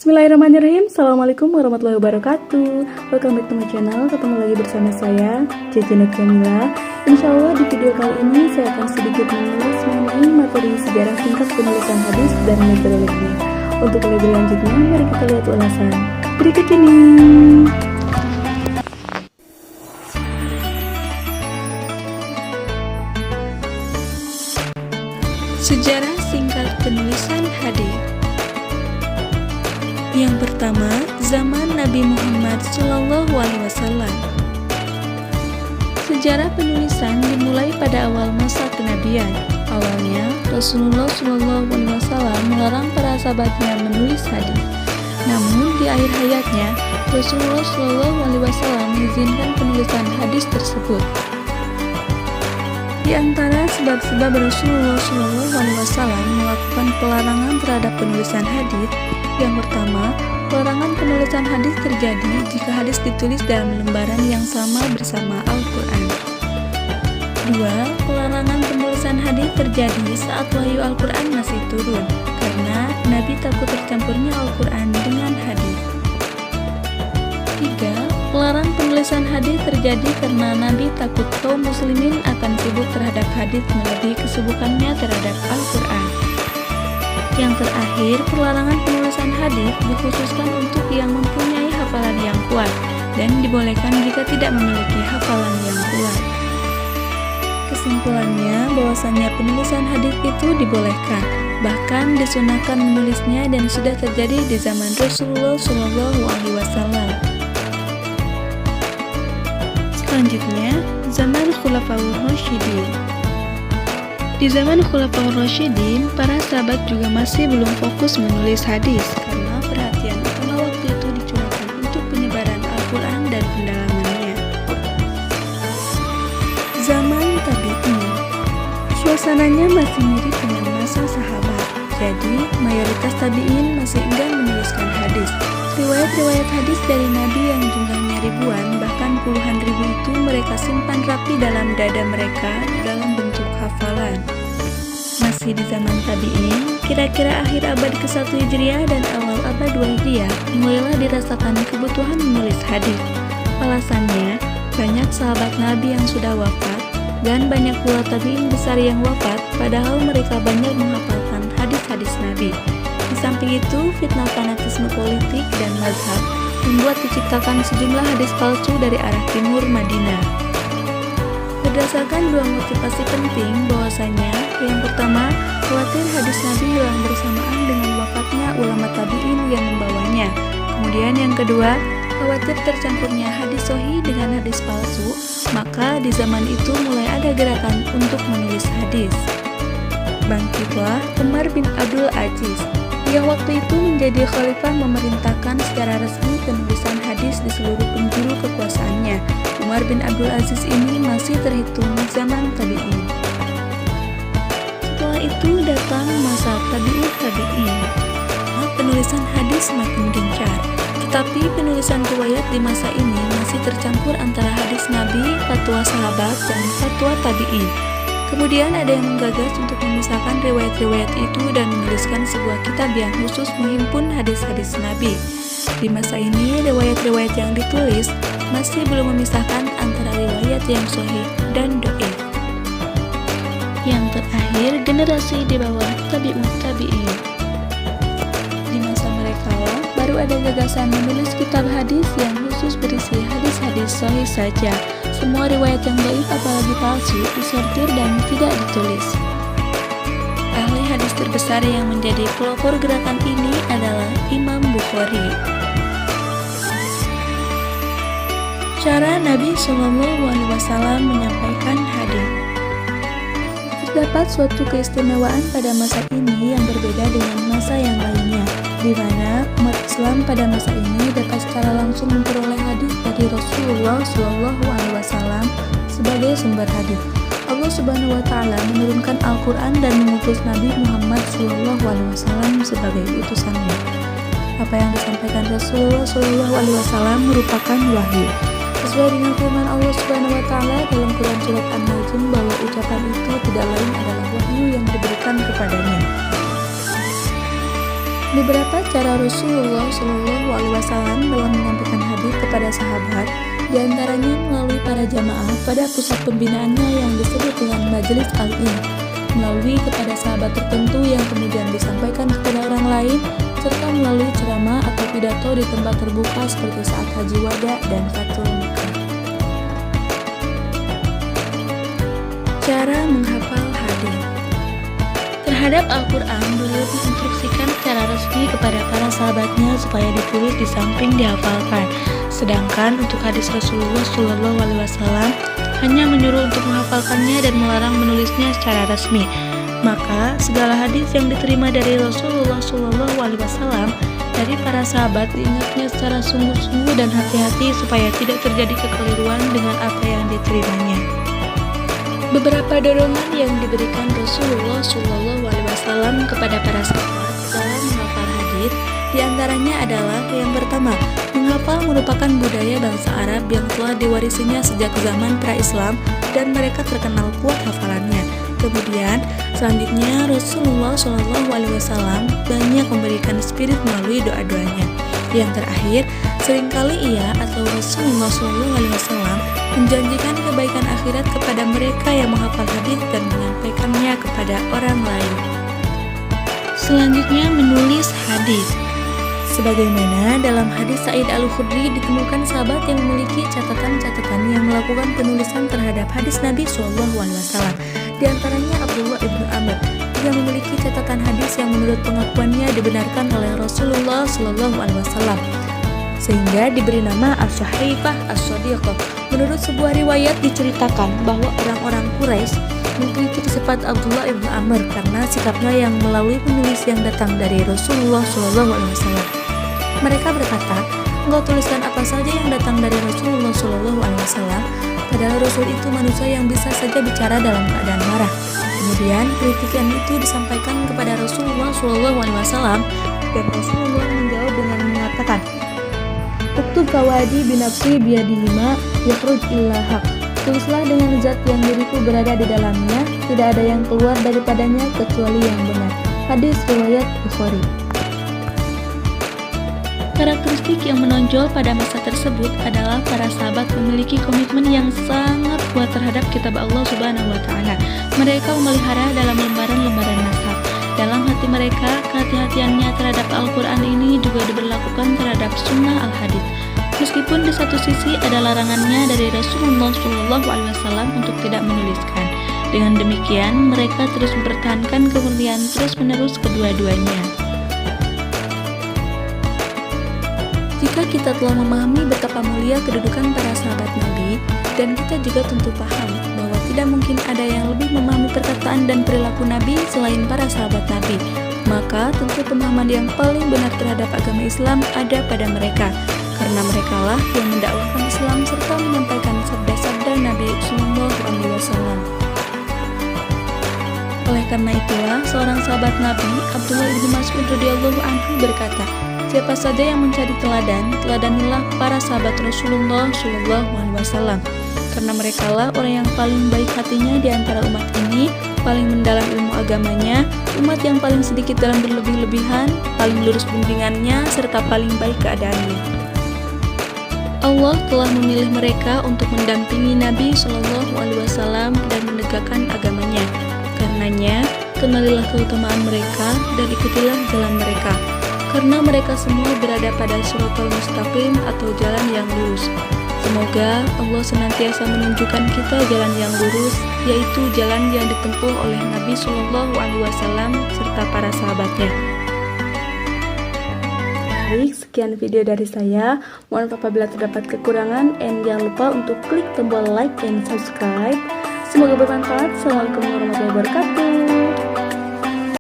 Bismillahirrahmanirrahim. Assalamualaikum warahmatullahi wabarakatuh. Welcome back to my channel. Ketemu lagi bersama saya, Cici Nur Jamila. Insya Allah di video kali ini saya akan sedikit mengulas mengenai materi sejarah singkat penulisan hadis dan metodologinya. Untuk lebih lanjutnya, mari kita lihat ulasan berikut ini. Sejarah singkat penulisan hadis. Yang pertama, zaman Nabi Muhammad SAW. Sejarah penulisan dimulai pada awal masa kenabian. Awalnya, Rasulullah SAW melarang para sahabatnya menulis hadis. Namun, di akhir hayatnya, Rasulullah SAW mengizinkan penulisan hadis tersebut. Di antara sebab-sebab Rasulullah SAW melakukan pelarangan terhadap penulisan hadis, yang pertama, pelarangan penulisan hadis terjadi jika hadis ditulis dalam lembaran yang sama bersama Al-Quran. 2. Pelarangan penulisan hadis terjadi saat wahyu Al-Quran masih turun, karena Nabi takut tercampurnya Al-Quran dengan hadis. 3. Pelarangan penulisan hadis terjadi karena Nabi takut kaum muslimin akan sibuk terhadap hadis melebihi kesibukannya terhadap Al-Quran. Yang terakhir, pelarangan penulisan hadis dikhususkan untuk yang mempunyai hafalan yang kuat dan dibolehkan jika tidak memiliki hafalan yang kuat. Kesimpulannya, bahwasannya penulisan hadis itu dibolehkan, bahkan disunahkan menulisnya dan sudah terjadi di zaman Rasulullah SAW. Selanjutnya, zaman Khulafaur Rasyidin. Di zaman Khulafaur Rasyidin, para sahabat juga masih belum fokus menulis hadis karena perhatian utama waktu itu dicurahkan untuk penyebaran Al-Quran dan pendalamannya. Zaman Tabi'in. Suasananya masih mirip dengan masa sahabat, jadi mayoritas Tabi'in masih enggan menuliskan hadis. Riwayat-riwayat hadis dari Nabi yang jumlahnya ribuan, bahkan puluhan ribu itu mereka simpan rapi dalam dada mereka dalam bentuk hafalan. Masih di zaman Tabi'in, kira-kira akhir abad ke-1 Hijriah dan awal abad 2 Hijriah, mulailah dirasakan kebutuhan menulis hadis. Alasannya, banyak sahabat Nabi yang sudah wafat, dan banyak pula Tabi'in besar yang wafat, padahal mereka banyak menghafalkan hadis-hadis Nabi. Di samping itu, fitnah fanatisme politik dan mazhab membuat diciptakan sejumlah hadis palsu dari arah timur Madinah. Berdasarkan dua motivasi penting bahwasanya, yang pertama, khawatir hadis Nabi hilang bersamaan dengan wafatnya ulama tabi'in yang membawanya. Kemudian yang kedua, khawatir tercampurnya hadis sahih dengan hadis palsu, maka di zaman itu mulai ada gerakan untuk menulis hadis. Bangkitlah Umar bin Abdul Aziz, yang waktu itu menjadi khalifah memerintahkan secara resmi penulisan hadis di seluruh penjuru kekuasaannya. Umar bin Abdul Aziz ini masih terhitung zaman Tabi'in. Setelah itu datang masa Tabi'in. Penulisan hadis semakin gencar, tetapi penulisan riwayat di masa ini masih tercampur antara hadis Nabi, fatwa sahabat, dan fatwa Tabi'in. Kemudian ada yang menggagas untuk memisahkan riwayat-riwayat itu dan menuliskan sebuah kitab yang khusus menghimpun hadis-hadis Nabi. Di masa ini, riwayat-riwayat yang ditulis masih belum memisahkan antara riwayat yang sahih dan dhaif. Yang terakhir, generasi di bawah Tabi'in. Di masa mereka baru ada gagasan menulis kitab hadis yang khusus berisi hadis-hadis sahih saja. Semua riwayat yang dhaif apalagi palsu disortir dan tidak ditulis. Ahli hadis terbesar yang menjadi pelopor gerakan ini adalah Imam Bukhari. Cara Nabi SAW menyampaikan hadis. Terdapat suatu keistimewaan pada masa ini yang berbeda dengan masa yang lainnya, di mana umat Islam pada masa ini dapat secara langsung memperoleh hadis dari Rasulullah SAW sebagai sumber hadis. Allah Subhanahu wa Ta'ala menurunkan Al-Quran dan mengutus Nabi Muhammad SAW sebagai utusannya. Apa yang disampaikan Rasulullah SAW merupakan wahyu. Sesuai dengan firman Allah Subhanahu wa Ta'ala dalam Quran surat An-Najm bahwa ucapan itu tidak lain adalah wahyu yang diberikan kepadanya. Beberapa cara Rasulullah Shallallahu Alaihi Wasallam dalam menyampaikan hadis kepada sahabat, diantaranya melalui para jamaah pada pusat pembinaannya yang disebut dengan Majelis Al-Ilm, melalui kepada sahabat tertentu yang kemudian disampaikan kepada orang lain, serta melalui ceramah atau pidato di tempat terbuka seperti saat Haji Wada dan Fathul Makkah. Cara menghafal hadis. Terhadap Al-Quran, beliau menginstruksikan secara resmi kepada para sahabatnya supaya ditulis di samping dihafalkan. Sedangkan untuk hadis Rasulullah Shallallahu Alaihi Wasallam hanya menyuruh untuk menghafalkannya dan melarang menulisnya secara resmi. Maka segala hadis yang diterima dari Rasulullah Shallallahu Alaihi Wasallam dari para sahabat diingatnya secara sungguh-sungguh dan hati-hati supaya tidak terjadi kekeliruan dengan apa yang diterimanya. Beberapa dorongan yang diberikan Rasulullah Shallallahu Alaihi Wasallam kepada para sahabat dalam menghafal hadis, diantaranya adalah yang pertama, menghafal merupakan budaya bangsa Arab yang telah diwarisinya sejak zaman pra-Islam dan mereka terkenal kuat hafalannya. Kemudian, selanjutnya Rasulullah Shallallahu Alaihi Wasallam banyak memberikan spirit melalui doa-doanya. Yang terakhir, seringkali ia atau Rasulullah Shallallahu Alaihi Wasallam menjanjikan kebaikan akhirat kepada mereka yang menghafal hadis dan menyampaikannya kepada orang lain. Selanjutnya, menulis hadis. Sebagaimana dalam hadis Sa'id Al-Khudri ditemukan sahabat yang memiliki catatan-catatan yang melakukan penulisan terhadap hadis Nabi Shallallahu Alaihi Wasallam. Di antaranya Abdullah ibnu Amr yang memiliki catatan hadis yang menurut pengakuannya dibenarkan oleh Rasulullah Shallallahu Alaihi Wasallam, sehingga diberi nama As-Sahifah As-Shadiqah. Menurut sebuah riwayat diceritakan bahwa orang-orang Quraisy mengkritik sifat Abdullah ibnu Amr karena sikapnya yang melalui penulis yang datang dari Rasulullah Shallallahu Alaihi Wasallam. Mereka berkata, "Engkau tuliskan apa saja yang datang dari Rasulullah Shallallahu Alaihi Wasallam, padahal Rasul itu manusia yang bisa saja bicara dalam keadaan marah." Kemudian kritikan itu disampaikan kepada Rasulullah Shallallahu Alaihi Wasallam dan Rasulullah menjawab dengan mengatakan, "Uktub fawadi binafsi biyadihima yakhruj illa haq." Tulislah dengan zat yang diriku berada di dalamnya, tidak ada yang keluar daripadanya kecuali yang benar. Hadis riwayat Bukhari. Karakteristik yang menonjol pada masa tersebut adalah para sahabat memiliki komitmen yang sangat kuat terhadap kitab Allah Subhanahu wa Ta'ala. Mereka memelihara dalam lembaran-lembaran nashab. Dalam hati mereka, kehati-hatiannya terhadap Al-Quran ini juga diberlakukan terhadap sunnah al-hadis. Meskipun di satu sisi ada larangannya dari Rasulullah Shallallahu Alaihi Wasallam untuk tidak menuliskan. Dengan demikian, mereka terus mempertahankan kemurnian terus-menerus kedua-duanya. Jika kita telah memahami betapa mulia kedudukan para sahabat Nabi, dan kita juga tentu paham bahwa tidak mungkin ada yang lebih memahami perkataan dan perilaku Nabi selain para sahabat Nabi, maka tentu pemahaman yang paling benar terhadap agama Islam ada pada mereka, karena merekalah yang mendakwahkan Islam serta menyampaikan sabda-sabda Nabi Sallallahu Alaihi Wasallam. Oleh karena itulah, seorang sahabat Nabi, Abdullah bin Mas'ud radhiyallahu anhu berkata, "Siapa saja yang mencari teladan, teladanilah para sahabat Rasulullah Sallallahu Alaihi Wasallam, karena merekalah orang yang paling baik hatinya di antara umat ini, paling mendalam ilmu agamanya, umat yang paling sedikit dalam berlebih-lebihan, paling lurus bimbingannya, serta paling baik keadaannya." Allah telah memilih mereka untuk mendampingi Nabi Shallallahu Alaihi Wasallam dan menegakkan agamanya. Karenanya, kenalilah keutamaan mereka dan ikutilah jalan mereka, karena mereka semua berada pada Shiratal Mustaqim atau jalan yang lurus. Semoga Allah senantiasa menunjukkan kita jalan yang lurus, yaitu jalan yang ditempuh oleh Nabi Shallallahu Alaihi Wasallam serta para sahabatnya. Baik, sekian video dari saya. Mohon maaf apabila terdapat kekurangan, dan jangan lupa untuk klik tombol like dan subscribe. Semoga bermanfaat. Assalamualaikum warahmatullahi wabarakatuh.